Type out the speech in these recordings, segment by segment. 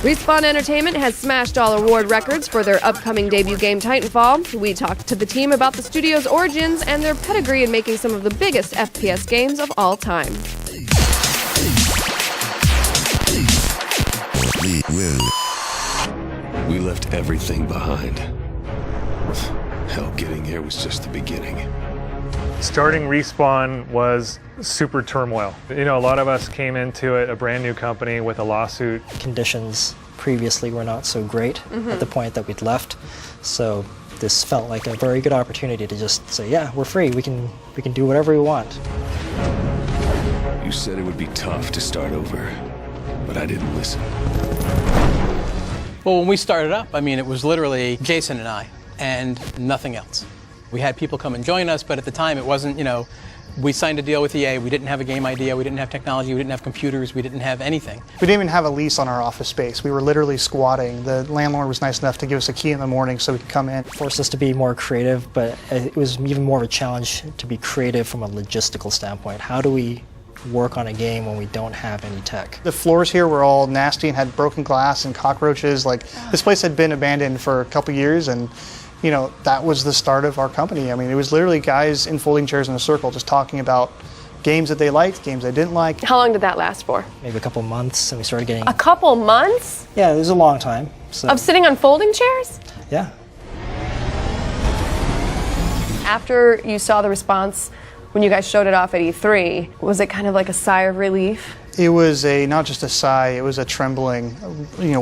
Respawn Entertainment has smashed all award records for their upcoming debut game Titanfall. We talked to the team about the studio's origins and their pedigree in making some of the biggest FPS games of all time. We left everything behind. Hell, getting here was just the beginning. Starting Respawn was super turmoil. You know, a lot of us came into it, a brand new company with a lawsuit. Conditions previously were not so great at the point that we'd left, so this felt like a very good opportunity to just say, yeah, we're free, we can do whatever we want. You said it would be tough to start over, but I didn't listen. Well, when we started up, I mean, it was literally Jason and I, and nothing else. We had people come and join us, but at the time it wasn't, you know, we signed a deal with EA, we didn't have a game idea, we didn't have technology, we didn't have computers, we didn't have anything. We didn't even have a lease on our office space. We were literally squatting. The landlord was nice enough to give us a key in the morning so we could come in. It forced us to be more creative, but it was even more of a challenge to be creative from a logistical standpoint. How do we work on a game when we don't have any tech? The floors here were all nasty and had broken glass and cockroaches. Like, this place had been abandoned for a couple years, and you know, that was the start of our company. I mean, it was literally guys in folding chairs in a circle just talking about games that they liked, games they didn't like. How long did that last for? Maybe a couple months, and we started getting... A couple months? Yeah, it was a long time. So. Of sitting on folding chairs? Yeah. After you saw the response when you guys showed it off at E3, was it kind of like a sigh of relief? It was not just a sigh, it was a trembling,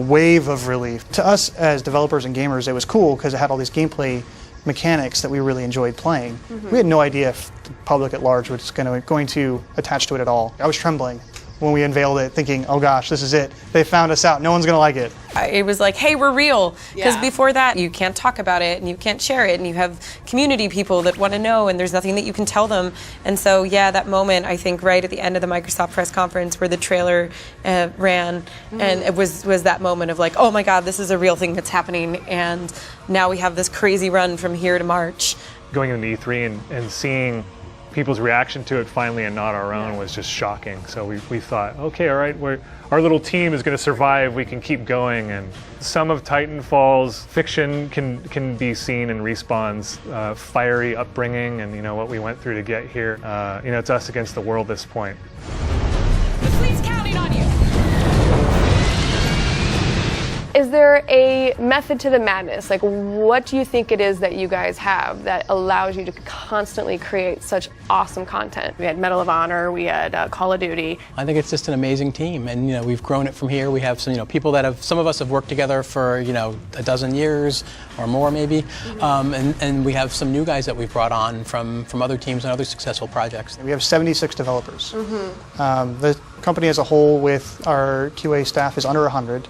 wave of relief. To us as developers and gamers, it was cool because it had all these gameplay mechanics that we really enjoyed playing. We had no idea if the public at large was going to attach to it at all. I was trembling when we unveiled it, thinking, oh gosh, this is it. They found us out, no one's gonna like it. It was like, hey, we're real. Because before that, you can't talk about it and you can't share it and you have community people that want to know and there's nothing that you can tell them. And so, yeah, that moment, I think right at the end of the Microsoft press conference where the trailer ran, and it was that moment of like, oh my God, this is a real thing that's happening, and now we have this crazy run from here to March. Going into E3 and seeing people's reaction to it finally and not our own was just shocking. So we thought, okay, all right, our little team is going to survive, we can keep going. And some of Titanfall's fiction can be seen in Respawn's fiery upbringing and what we went through to get here. It's us against the world at this point. The fleet's counting on you. Is there a method to the madness? Like, what do you think it is that you guys have that allows you to constantly create such awesome content? We had Medal of Honor, we had Call of Duty. I think it's just an amazing team, and we've grown it from here. We have some people that some of us have worked together for a dozen years or more maybe, and we have some new guys that we've brought on from other teams and other successful projects. We have 76 developers. The company as a whole with our QA staff is under 100.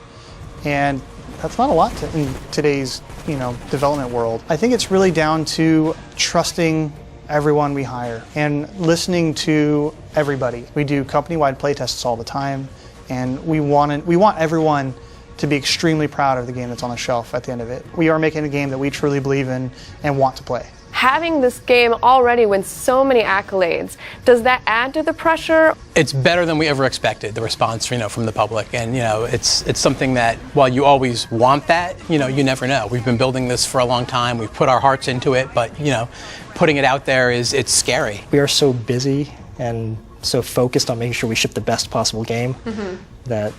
And that's not a lot in today's, development world. I think it's really down to trusting everyone we hire and listening to everybody. We do company-wide playtests all the time, and we want everyone to be extremely proud of the game that's on the shelf at the end of it. We are making a game that we truly believe in and want to play. Having this game already win so many accolades, does that add to the pressure? It's better than we ever expected, the response from the public, and it's something that while you always want that, you never know. We've been building this for a long time. We've put our hearts into it, but putting it out there it's scary. We are so busy and so focused on making sure we ship the best possible game that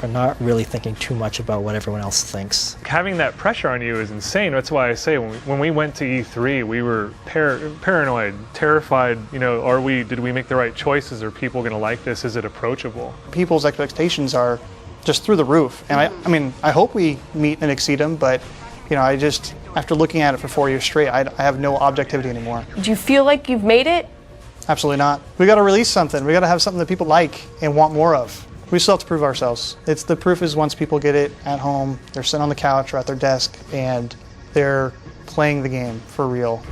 we're not really thinking too much about what everyone else thinks. Having that pressure on you is insane. That's why I say when we went to E3, we were paranoid, terrified. Did we make the right choices? Are people going to like this? Is it approachable? People's expectations are just through the roof, and I hope we meet and exceed them. But after looking at it for 4 years straight, I have no objectivity anymore. Do you feel like you've made it? Absolutely not. We got to release something. We got to have something that people like and want more of. We still have to prove ourselves. The proof is once people get it at home, they're sitting on the couch or at their desk, and they're playing the game for real.